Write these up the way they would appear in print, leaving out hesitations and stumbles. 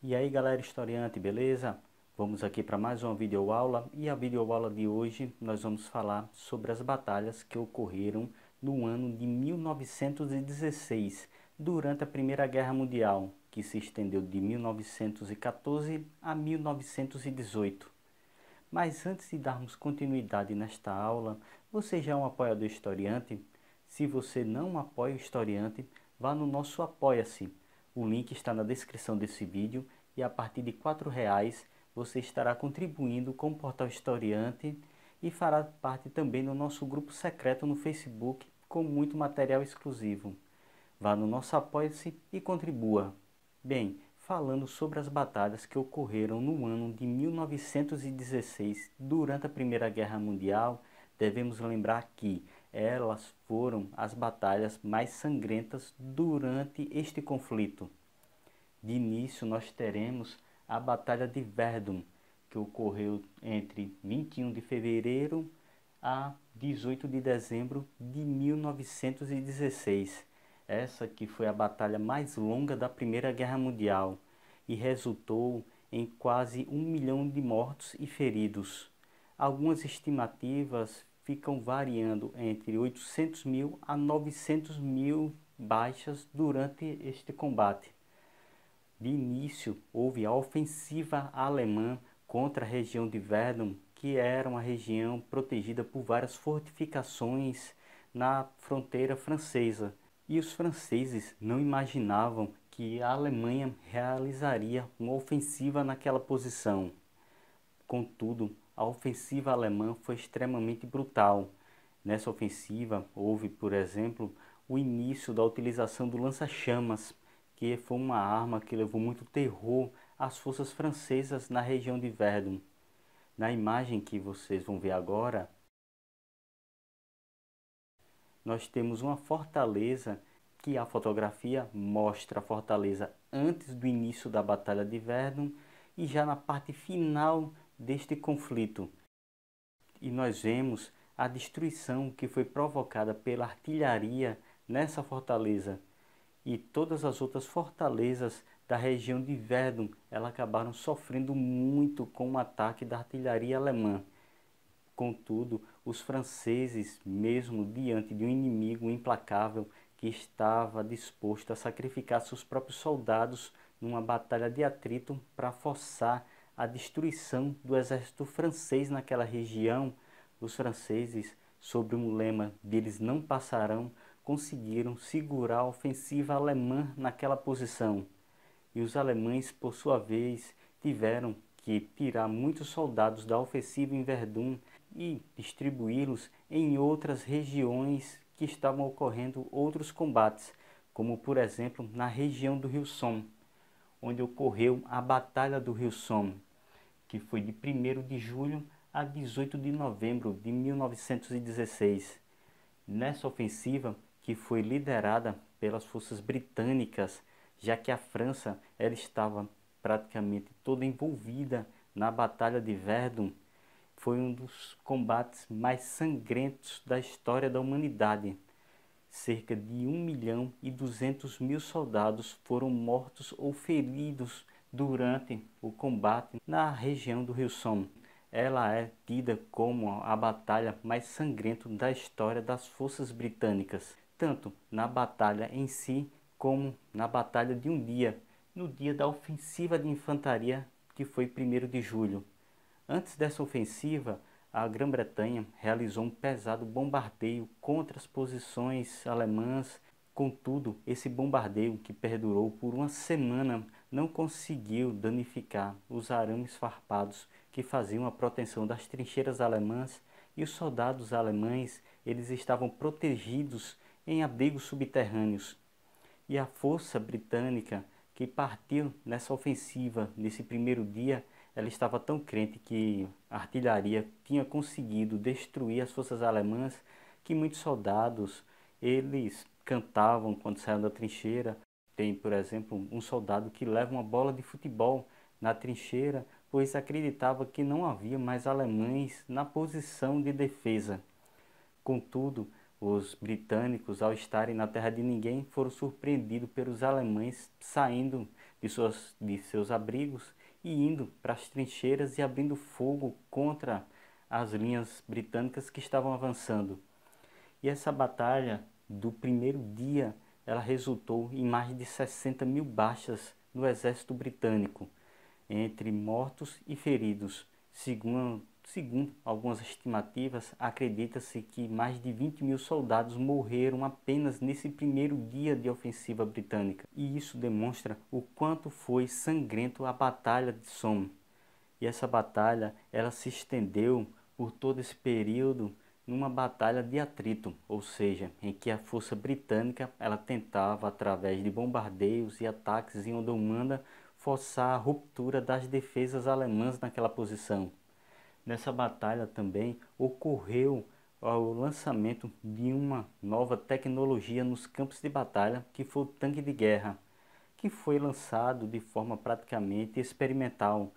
E aí galera historiante, beleza? Vamos aqui para mais uma videoaula e a videoaula de hoje nós vamos falar sobre as batalhas que ocorreram no ano de 1916, durante a Primeira Guerra Mundial, que se estendeu de 1914 a 1918. Mas antes de darmos continuidade nesta aula, você já é um apoiador historiante? Se você não apoia o historiante, vá no nosso Apoia-se. O link está na descrição desse vídeo e a partir de R$ 4 você estará contribuindo com o Portal Historiante e fará parte também do nosso grupo secreto no Facebook com muito material exclusivo. Vá no nosso Apoia-se e contribua. Bem, falando sobre as batalhas que ocorreram no ano de 1916 durante a Primeira Guerra Mundial, devemos lembrar que elas foram as batalhas mais sangrentas durante este conflito. De início nós teremos a Batalha de Verdun, que ocorreu entre 21 de fevereiro a 18 de dezembro de 1916. Essa que foi a batalha mais longa da Primeira Guerra Mundial e resultou em quase 1 milhão de mortos e feridos. Algumas estimativas ficam variando entre 800 mil a 900 mil baixas durante este combate. De início, houve a ofensiva alemã contra a região de Verdun, que era uma região protegida por várias fortificações na fronteira francesa. E os franceses não imaginavam que a Alemanha realizaria uma ofensiva naquela posição. Contudo, a ofensiva alemã foi extremamente brutal. Nessa ofensiva, houve, por exemplo, o início da utilização do lança-chamas, que foi uma arma que levou muito terror às forças francesas na região de Verdun. Na imagem que vocês vão ver agora, nós temos uma fortaleza que a fotografia mostra a fortaleza antes do início da Batalha de Verdun e já na parte final deste conflito. E nós vemos a destruição que foi provocada pela artilharia nessa fortaleza. E todas as outras fortalezas da região de Verdun, elas acabaram sofrendo muito com o ataque da artilharia alemã. Contudo, os franceses, mesmo diante de um inimigo implacável que estava disposto a sacrificar seus próprios soldados numa batalha de atrito para forçar a destruição do exército francês naquela região, os franceses, sob um lema deles não passarão, conseguiram segurar a ofensiva alemã naquela posição. E os alemães, por sua vez, tiveram que tirar muitos soldados da ofensiva em Verdun e distribuí-los em outras regiões que estavam ocorrendo outros combates, como por exemplo na região do Rio Somme, onde ocorreu a Batalha do Rio Somme, que foi de 1º de julho a 18 de novembro de 1916. Nessa ofensiva, que foi liderada pelas forças britânicas, já que a França ela estava praticamente toda envolvida na Batalha de Verdun, foi um dos combates mais sangrentos da história da humanidade. Cerca de 1.200.000 soldados foram mortos ou feridos durante o combate na região do Rio Somme. Ela é tida como a batalha mais sangrenta da história das forças britânicas, tanto na batalha em si como na batalha de um dia, no dia da ofensiva de infantaria, que foi 1º de julho. Antes dessa ofensiva, a Grã-Bretanha realizou um pesado bombardeio contra as posições alemãs. Contudo, esse bombardeio, que perdurou por uma semana, não conseguiu danificar os arames farpados que faziam a proteção das trincheiras alemãs, e os soldados alemães eles estavam protegidos em abrigos subterrâneos. E a força britânica que partiu nessa ofensiva nesse primeiro dia, ela estava tão crente que a artilharia tinha conseguido destruir as forças alemãs, que muitos soldados eles cantavam quando saíam da trincheira. Tem, por exemplo, um soldado que leva uma bola de futebol na trincheira, pois acreditava que não havia mais alemães na posição de defesa. Contudo, os britânicos, ao estarem na terra de ninguém, foram surpreendidos pelos alemães saindo de seus abrigos e indo para as trincheiras e abrindo fogo contra as linhas britânicas que estavam avançando. E essa batalha do primeiro dia, ela resultou em mais de 60 mil baixas no exército britânico, entre mortos e feridos. Segundo algumas estimativas, acredita-se que mais de 20 mil soldados morreram apenas nesse primeiro dia de ofensiva britânica. E isso demonstra o quanto foi sangrento a Batalha de Somme. E essa batalha, ela se estendeu por todo esse período numa batalha de atrito, ou seja, em que a força britânica ela tentava, através de bombardeios e ataques em onda humana, forçar a ruptura das defesas alemãs naquela posição. Nessa batalha também ocorreu o lançamento de uma nova tecnologia nos campos de batalha, que foi o tanque de guerra, que foi lançado de forma praticamente experimental,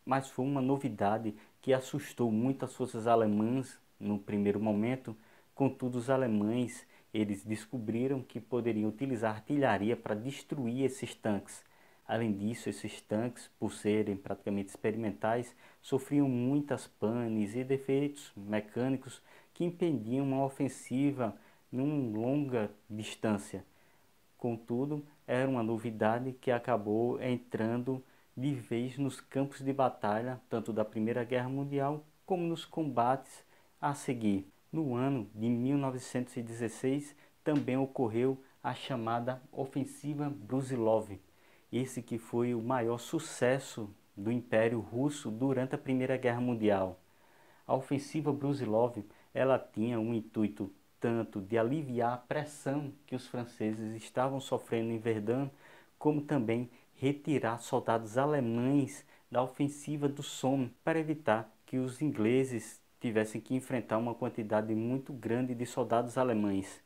mas foi uma novidade que assustou muito as forças alemãs no primeiro momento. Contudo, os alemães eles descobriram que poderiam utilizar artilharia para destruir esses tanques. Além disso, esses tanques, por serem praticamente experimentais, sofriam muitas panes e defeitos mecânicos que impediam uma ofensiva em longa distância. Contudo, era uma novidade que acabou entrando de vez nos campos de batalha, tanto da Primeira Guerra Mundial como nos combates a seguir. No ano de 1916 também ocorreu a chamada Ofensiva Brusilov, esse que foi o maior sucesso do Império Russo durante a Primeira Guerra Mundial. A Ofensiva Brusilov, ela tinha um intuito tanto de aliviar a pressão que os franceses estavam sofrendo em Verdun, como também retirar soldados alemães da ofensiva do Somme, para evitar que os ingleses tivessem que enfrentar uma quantidade muito grande de soldados alemães.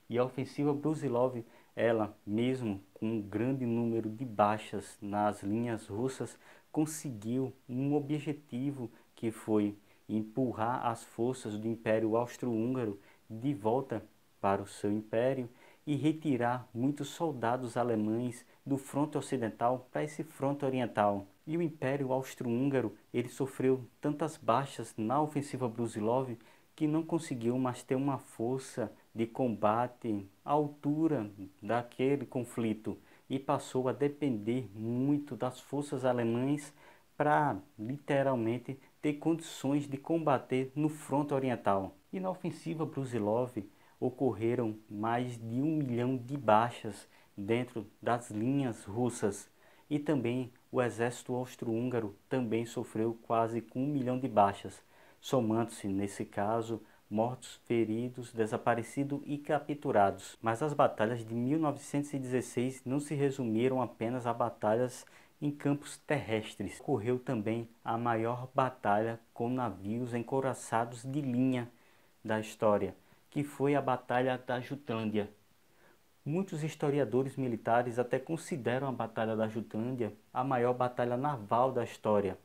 E a ofensiva Brusilov, ela, mesmo com um grande número de baixas nas linhas russas, conseguiu um objetivo, que foi empurrar as forças do Império Austro-Húngaro de volta para o seu império e retirar muitos soldados alemães do fronte ocidental para esse fronte oriental. E o Império Austro-Húngaro, ele sofreu tantas baixas na ofensiva Brusilov que não conseguiu mais ter uma força de combate à altura daquele conflito e passou a depender muito das forças alemãs para literalmente ter condições de combater no fronte oriental. E na ofensiva Brusilov ocorreram mais de 1 milhão de baixas dentro das linhas russas, e também o exército austro-húngaro também sofreu quase com 1 milhão de baixas, somando-se nesse caso mortos, feridos, desaparecidos e capturados. Mas as batalhas de 1916 não se resumiram apenas a batalhas em campos terrestres. Ocorreu também a maior batalha com navios encouraçados de linha da história, que foi a Batalha da Jutlândia. Muitos historiadores militares até consideram a Batalha da Jutlândia a maior batalha naval da história.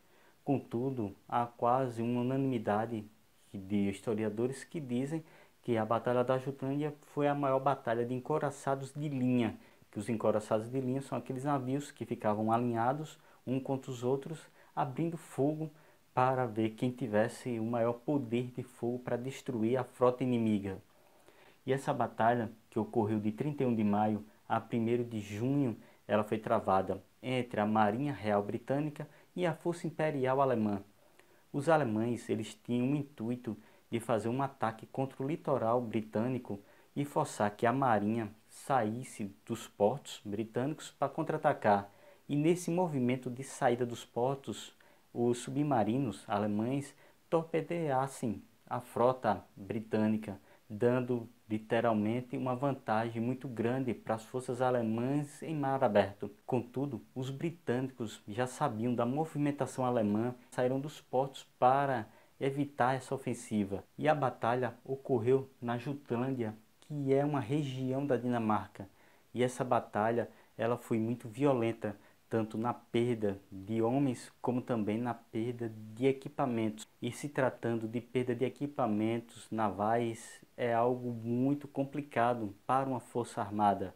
Contudo, há quase uma unanimidade de historiadores que dizem que a Batalha da Jutlândia foi a maior batalha de encouraçados de linha, que os encouraçados de linha são aqueles navios que ficavam alinhados um contra os outros, abrindo fogo para ver quem tivesse o maior poder de fogo para destruir a frota inimiga. E essa batalha, que ocorreu de 31 de maio a 1º de junho, ela foi travada entre a Marinha Real Britânica e a Força Imperial Alemã. Os alemães eles tinham o intuito de fazer um ataque contra o litoral britânico e forçar que a marinha saísse dos portos britânicos para contra-atacar. E nesse movimento de saída dos portos, os submarinos alemães torpedeassem a frota britânica, dando literalmente uma vantagem muito grande para as forças alemãs em mar aberto. Contudo, os britânicos já sabiam da movimentação alemã, saíram dos portos para evitar essa ofensiva. E a batalha ocorreu na Jutlândia, que é uma região da Dinamarca. E essa batalha ela foi muito violenta, tanto na perda de homens como também na perda de equipamentos. E se tratando de perda de equipamentos navais, é algo muito complicado para uma força armada,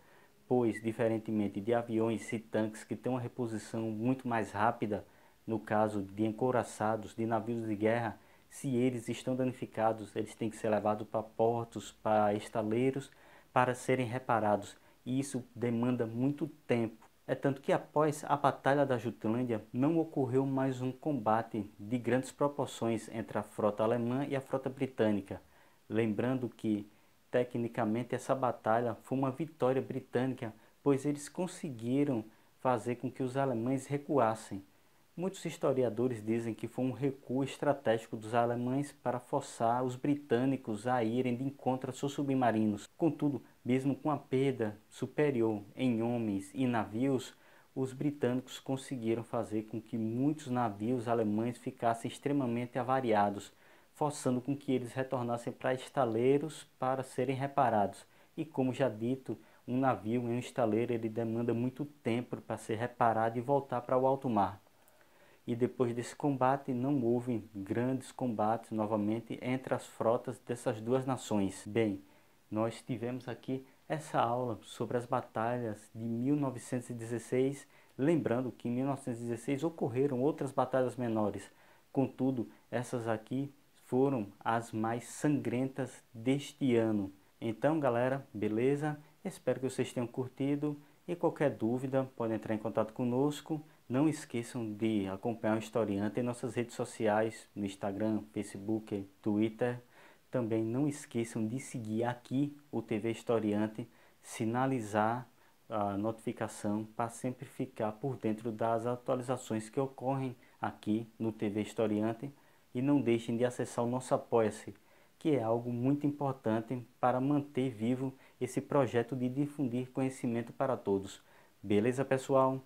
pois, diferentemente de aviões e tanques que têm uma reposição muito mais rápida, no caso de encouraçados, de navios de guerra, se eles estão danificados, eles têm que ser levados para portos, para estaleiros, para serem reparados. E isso demanda muito tempo. É tanto que após a Batalha da Jutlândia, não ocorreu mais um combate de grandes proporções entre a frota alemã e a frota britânica. Lembrando que, tecnicamente, essa batalha foi uma vitória britânica, pois eles conseguiram fazer com que os alemães recuassem. Muitos historiadores dizem que foi um recuo estratégico dos alemães para forçar os britânicos a irem de encontro a seus submarinos. Contudo, mesmo com a perda superior em homens e navios, os britânicos conseguiram fazer com que muitos navios alemães ficassem extremamente avariados, forçando com que eles retornassem para estaleiros para serem reparados. E como já dito, um navio em um estaleiro ele demanda muito tempo para ser reparado e voltar para o alto mar. E depois desse combate não houve grandes combates novamente entre as frotas dessas duas nações. Bem, nós tivemos aqui essa aula sobre as batalhas de 1916, lembrando que em 1916 ocorreram outras batalhas menores, contudo, essas aqui foram as mais sangrentas deste ano. Então, galera, beleza? Espero que vocês tenham curtido e qualquer dúvida pode entrar em contato conosco. Não esqueçam de acompanhar o Historiante em nossas redes sociais, no Instagram, Facebook, Twitter. Também não esqueçam de seguir aqui o TV Historiante, sinalizar a notificação para sempre ficar por dentro das atualizações que ocorrem aqui no TV Historiante. E não deixem de acessar o nosso Apoia-se, que é algo muito importante para manter vivo esse projeto de difundir conhecimento para todos. Beleza, pessoal?